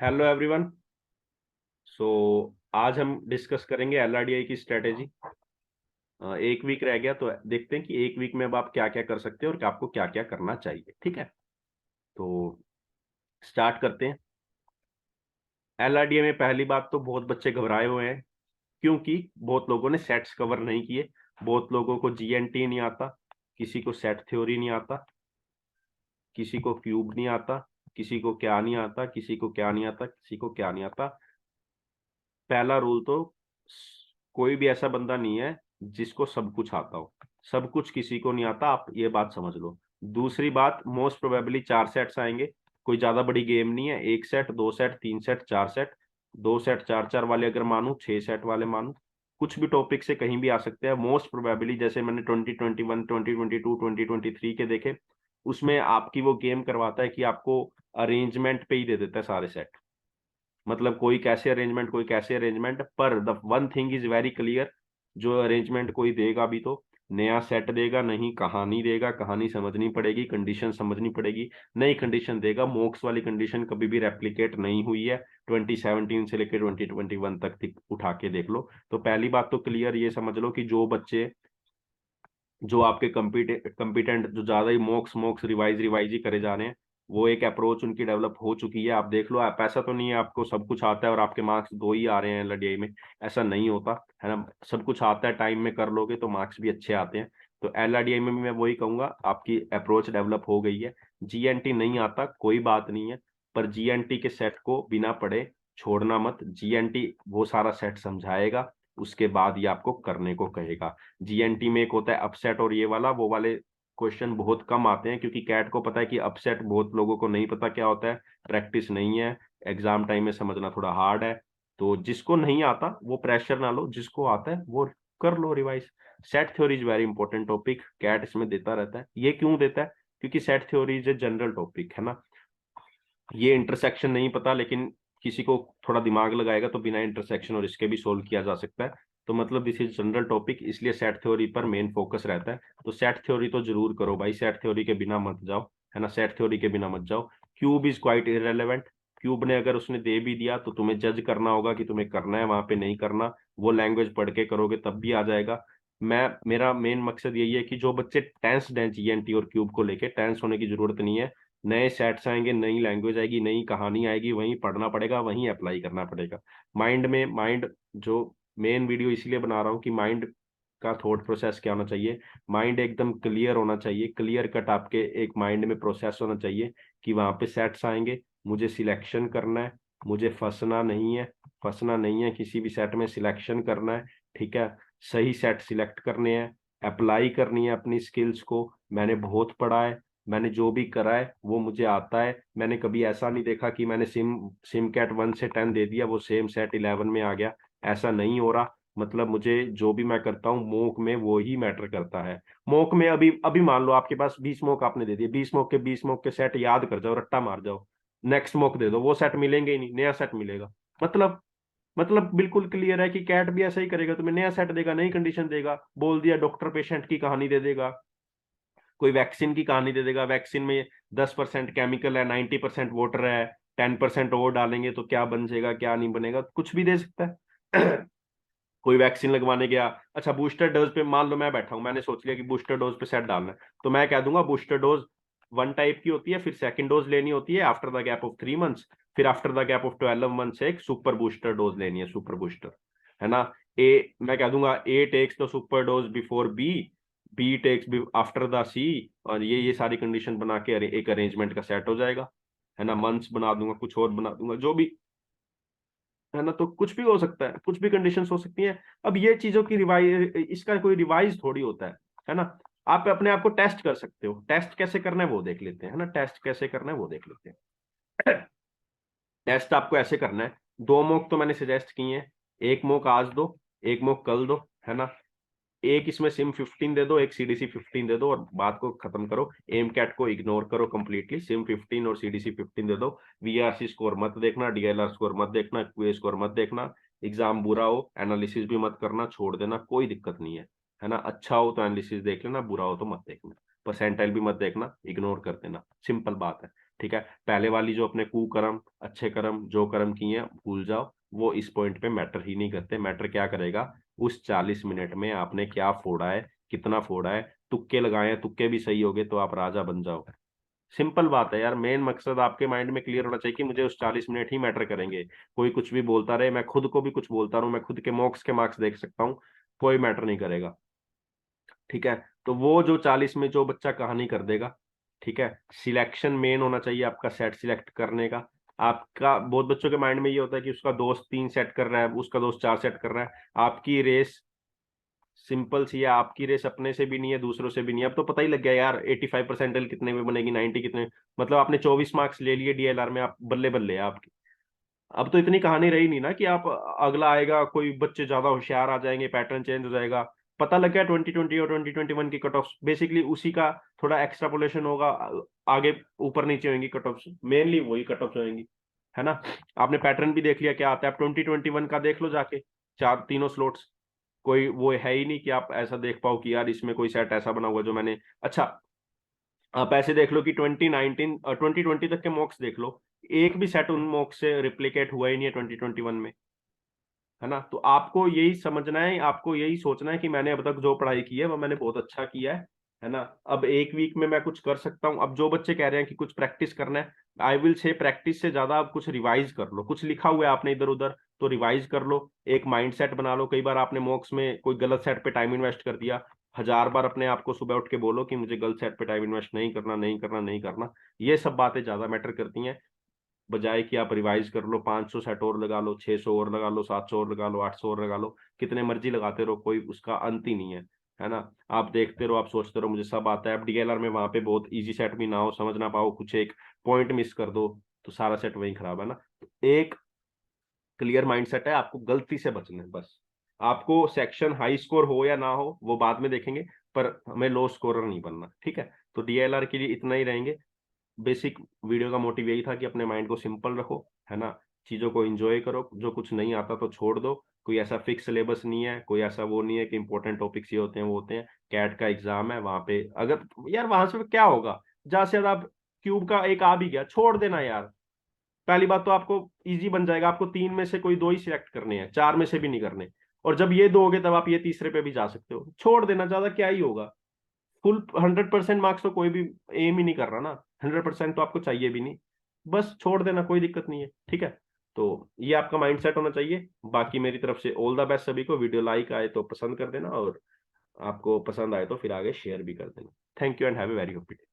Hello everyone. सो आज हम discuss करेंगे एलआरडीआई की स्ट्रेटेजी। एक वीक रह गया तो देखते हैं कि एक वीक में अब आप क्या क्या कर सकते हैं और आपको क्या क्या करना चाहिए। ठीक है, तो स्टार्ट करते हैं। एलआरडीआई में पहली बात तो बहुत बच्चे घबराए हुए हैं क्योंकि बहुत लोगों ने सेट्स कवर नहीं किए। बहुत लोगों को जीएनटी नहीं आता, किसी को सेट थ्योरी नहीं आता, किसी को क्यूब नहीं आता, किसी को क्या नहीं आता, किसी को क्या नहीं आता, किसी को क्या नहीं आता। पहला रूल तो कोई भी ऐसा बंदा नहीं है जिसको सब कुछ आता हो। सब कुछ किसी को नहीं आता, आप ये बात समझ लो। दूसरी बात, मोस्ट प्रोबेबली 4 सेट्स आएंगे। कोई ज्यादा बड़ी गेम नहीं है। 1 set, 2 set, 3 set, 4 set. 2 set 4 4 वाले अगर मानू, 6 सेट वाले मानू, कुछ भी टॉपिक से कहीं भी आ सकते हैं मोस्ट प्रोबेबली। जैसे मैंने 2021, 2022, 2023 के देखे, उसमें आपकी वो गेम करवाता है कि आपको अरेंजमेंट पे ही दे देता है सारे सेट। मतलब कोई कैसे अरेंजमेंट, कोई कैसे अरेंजमेंट, पर the one thing is very clear, जो अरेंजमेंट कोई देगा भी तो नया सेट देगा, नहीं कहानी देगा। कहानी समझनी पड़ेगी, कंडीशन समझनी पड़ेगी। नई कंडीशन देगा। मोक्स वाली कंडीशन कभी भी रेप्लिकेट नहीं हुई है। 2017 से लेकर 2021 तक उठा के देख लो। तो पहली बात तो क्लियर ये समझ लो कि जो बच्चे, जो आपके कंपिटेंट, जो ज्यादा ही मोक्स मोक्स रिवाइज रिवाइज ही करे जा रहे हैं, वो एक अप्रोच उनकी डेवलप हो चुकी है। आप देख लो, आप ऐसा तो नहीं है आपको सब कुछ आता है और आपके मार्क्स 2 ही आ रहे हैं एलडीआई में। ऐसा नहीं होता है ना। सब कुछ आता है, टाइम में कर लोगे तो मार्क्स भी अच्छे आते हैं। तो एलआरडीआई में भी मैं वही कहूंगा, आपकी अप्रोच डेवलप हो गई है। जीएनटी नहीं आता कोई बात नहीं है, पर जीएनटी के सेट को बिना पढ़े छोड़ना मत। जीएनटी वो सारा सेट समझाएगा, उसके बाद ये आपको करने को कहेगा। जीएनटी में एक होता है अपसेट, और ये वाला वो वाले क्वेश्चन बहुत कम आते हैं क्योंकि कैट को पता है कि अपसेट बहुत लोगों को नहीं पता क्या होता है, प्रैक्टिस नहीं है, एग्जाम टाइम में समझना थोड़ा हार्ड है। तो जिसको नहीं आता वो प्रेशर ना लो, जिसको आता है वो कर लो revise. Set theory is very important topic, CAT इसमें देता रहता है। ये क्यों देता है? क्योंकि set theory is a general topic है ना। ये इंटरसेक्शन नहीं पता, लेकिन किसी को थोड़ा दिमाग लगाएगा तो बिना इंटरसेक्शन और इसके भी सोल्व किया जा सकता है। तो मतलब दिस इज जनरल टॉपिक, इसलिए सेट थ्योरी पर मेन फोकस रहता है। तो सेट थ्योरी तो जरूर करो भाई, सेट थ्योरी के बिना मत जाओ, है ना। सेट थ्योरी के बिना मत जाओ। Cube is quite irrelevant. Cube ने अगर उसने दे भी दिया तो तुम्हें जज करना होगा कि तुम्हें करना है वहां पे नहीं करना। वो लैंग्वेज पढ़ के करोगे तब भी आ जाएगा। मैं, मेरा मेन मकसद यही है कि जो बच्चे टेंस्ड हैं जीएनटी और क्यूब को लेके, टेंस होने की जरूरत नहीं है। नए सेट्स आएंगे, नई लैंग्वेज आएगी, नई कहानी आएगी, वहीं पढ़ना पड़ेगा, वहीं अप्लाई करना पड़ेगा। माइंड में, माइंड जो मेन वीडियो इसलिए बना रहा हूँ कि माइंड का थॉट प्रोसेस क्या होना चाहिए। माइंड एकदम क्लियर होना चाहिए, क्लियर कट आपके एक माइंड में प्रोसेस होना चाहिए कि वहां पे सेट्स आएंगे, मुझे सिलेक्शन करना है, मुझे फंसना नहीं है। फंसना नहीं है, किसी भी सेट में सिलेक्शन करना है। ठीक है, सही सेट सिलेक्ट करने हैं, अप्लाई करनी है अपनी स्किल्स को। मैंने बहुत पढ़ा है, मैंने जो भी करा है वो मुझे आता है। मैंने कभी ऐसा नहीं देखा कि मैंने सिम कैट 1 से 10 दे दिया, वो सेम सेट 11 में आ गया। ऐसा नहीं हो रहा। मतलब मुझे जो भी मैं करता हूँ मोक में वो ही मैटर करता है। मोक में अभी अभी मान लो आपके पास 20 मोक आपने दे दिए, 20 मोक के सेट याद कर जाओ, रट्टा मार जाओ। नेक्स्ट मोक दे दो, वो सेट मिलेंगे ही नहीं, नया सेट मिलेगा। मतलब मतलब बिल्कुल क्लियर है कि कैट भी ऐसा ही करेगा, तुम्हें नया सेट देगा, नई कंडीशन देगा। बोल दिया डॉक्टर पेशेंट की कहानी दे देगा, कोई वैक्सीन की कहानी दे देगा। वैक्सीन में 10% केमिकल है, 90% वाटर है, 10% और डालेंगे तो क्या बन जाएगा, क्या नहीं बनेगा, कुछ भी दे सकता है। कोई वैक्सीन लगवाने गया, अच्छा बूस्टर डोज पे मान लो मैं बैठा हूं, मैंने सोच लिया कि बूस्टर डोज पे सेट डालना है, तो मैं कह दूंगा बूस्टर डोज 1 टाइप की होती है, फिर सेकंड डोज लेनी होती है after the gap of 3 months, फिर after the gap of 12 months एक सुपर बूस्टर डोज लेनी है, सुपर बूस्टर, है ना। ए, मैं कह दूंगा A takes the super dose before B, B takes after the C, और ये सारी कंडीशन बना के एक अरेंजमेंट का सेट हो जाएगा, है ना। मंथ्स बना दूंगा, कुछ और बना दूंगा, जो भी, है ना। तो कुछ भी हो सकता है, कुछ भी कंडीशंस हो सकती हैं। अब ये चीजों की रिवाइज, इसका कोई रिवाइज थोड़ी होता है ना। आप अपने आप को टेस्ट कर सकते हो, टेस्ट कैसे करना है वो देख लेते हैं, है ना। टेस्ट कैसे करना है वो देख लेते हैं। टेस्ट आपको ऐसे करना है, 2 मॉक तो मैंने सजेस्ट किए हैं। एक मॉक आज दो, एक मॉक कल दो, है ना। एक इसमें सिम 15 दे दो, एक सीडीसी 15 दे दो, और बात को खत्म करो। एम कैट को इग्नोर करो कंप्लीटली, सिम 15 और सीडीसी 15 दे दो। वीआरसी स्कोर मत देखना, डीएलआर स्कोर मत देखना, क्यूए स्कोर मत देखना। एग्जाम बुरा हो एनालिसिस भी मत करना, छोड़ देना, कोई दिक्कत नहीं है ना। अच्छा हो तो एनालिसिस देख लेना, बुरा हो तो मत देखना। परसेंटाइल भी मत देखना, इग्नोर कर देना, सिंपल बात है। ठीक है, पहले वाली जो अपने कुकर्म, अच्छे कर्म, जो कर्म किए हैं भूल जाओ, वो इस पॉइंट पे मैटर ही नहीं करते। मैटर क्या करेगा, उस 40 मिनट में आपने क्या फोड़ा है, कितना फोड़ा है। तुक्के लगाए हैं, तुक्के भी सही हो गए तो आप राजा बन जाओगे। सिंपल बात है यार, मेन मकसद आपके माइंड में क्लियर होना चाहिए कि मुझे उस 40 मिनट ही मैटर करेंगे। कोई कुछ भी बोलता रहे, मैं खुद को भी कुछ बोलता रहूं, मैं खुद के मॉक्स के मार्क्स देख सकता हूँ, कोई मैटर नहीं करेगा। ठीक है, तो वो जो 40 में जो बच्चा कहानी कर देगा, ठीक है, सिलेक्शन मेन होना चाहिए आपका, सेट सिलेक्ट करने का। आपका बहुत बच्चों के माइंड में ये होता है कि उसका दोस्त 3 सेट कर रहा है, उसका दोस्त 4 सेट कर रहा है। आपकी रेस सिंपल सी है, आपकी रेस अपने से भी नहीं है, दूसरों से भी नहीं है। अब तो पता ही लग गया यार 85% कितने में बनेगी, 90 कितने, मतलब आपने 24 मार्क्स ले लिए डीएलआर में, आप बल्ले बल्ले है आपकी। अब तो इतनी कहानी रही नहीं ना कि आप अगला आएगा कोई बच्चे ज्यादा होशियार आ जाएंगे, पैटर्न चेंज हो जाएगा। पता लग गया 2020 और 2021 की कट ऑफ, बेसिकली उसी का थोड़ा एक्स्ट्रापोलेशन होगा, आगे ऊपर नीचे होंगी कट ऑफ, मेनली वही कट ऑफ होंगी, है ना। आपने पैटर्न भी देख लिया क्या आता है, आप 2021 का देख लो जाके, चार तीनों स्लोट्स, कोई वो है ही नहीं कि आप ऐसा देख पाओ कि यार इसमें कोई सेट ऐसा बना हुआ जो मैंने, अच्छा आप ऐसे देख लो कि 2019 2020 तक के मॉक्स देख लो, एक भी सेट उन मॉक्स से रिप्लिकेट हुआ ही नहीं है 2021 में, है ना। तो आपको यही समझना है, आपको यही सोचना है कि मैंने अब तक जो पढ़ाई की है वो मैंने बहुत अच्छा किया है ना। अब एक वीक में मैं कुछ कर सकता हूँ। अब जो बच्चे कह रहे हैं कि कुछ प्रैक्टिस करना है, आई विल से प्रैक्टिस से ज्यादा आप कुछ रिवाइज कर लो। कुछ लिखा हुआ है आपने इधर उधर तो रिवाइज कर लो, एक माइंड सेट बना लो। कई बार आपने मॉक्स में कोई गलत सेट पे टाइम इन्वेस्ट कर दिया, 1000 बार अपने आप को सुबह उठ के बोलो कि मुझे गलत सेट पे टाइम इन्वेस्ट नहीं करना, नहीं करना, नहीं करना। ये सब बातें ज्यादा मैटर करती हैं, बजाय कि आप रिवाइज कर लो, 500 सेट और लगा लो, 600 और लगा लो, 700 और लगा लो, 800 और लगा लो, कितने मर्जी लगाते रहो, कोई उसका अंत ही नहीं है ना। आप देखते रहो, आप सोचते रहो मुझे सब आता है। अब डीएलआर में वहां पे बहुत इजी सेट भी ना हो, समझ ना पाओ, कुछ एक पॉइंट मिस कर दो तो सारा सेट वहीं खराब है ना। तो एक क्लियर माइंडसेट है, आपको गलती से बचना है बस। आपको सेक्शन हाई स्कोर हो या ना हो वो बाद में देखेंगे, पर हमें लो स्कोरर नहीं बनना। ठीक है, तो डीएलआर के लिए इतना ही रहेंगे। बेसिक वीडियो का मोटिव यही था कि अपने माइंड को सिंपल रखो, है ना, चीजों को एंजॉय करो, जो कुछ नहीं आता तो छोड़ दो। कोई ऐसा फिक्स सिलेबस नहीं है, कोई ऐसा वो नहीं है कि इंपॉर्टेंट टॉपिक्स ये होते हैं वो होते हैं। कैट का एग्जाम है, वहां पे अगर यार वहां से क्या होगा, ज्यादा से ज्यादा आप क्यूब का एक आ भी गया, छोड़ देना यार। पहली बात तो आपको इजी बन जाएगा, आपको 3 में से कोई 2 ही सिलेक्ट करने हैं, 4 में से भी नहीं करने। और जब ये दोगे तब आप ये तीसरे पे भी जा सकते हो, छोड़ देना, ज्यादा क्या ही होगा। फुल 100% मार्क्स तो कोई भी एम ही नहीं कर रहा ना, 100% तो आपको चाहिए भी नहीं। बस छोड़ देना, कोई दिक्कत नहीं है। ठीक है, तो ये आपका माइंड सेट होना चाहिए। बाकी मेरी तरफ से ऑल द बेस्ट सभी को। वीडियो लाइक आए तो पसंद कर देना, और आपको पसंद आए तो फिर आगे शेयर भी कर देना। Thank you and have a very good day.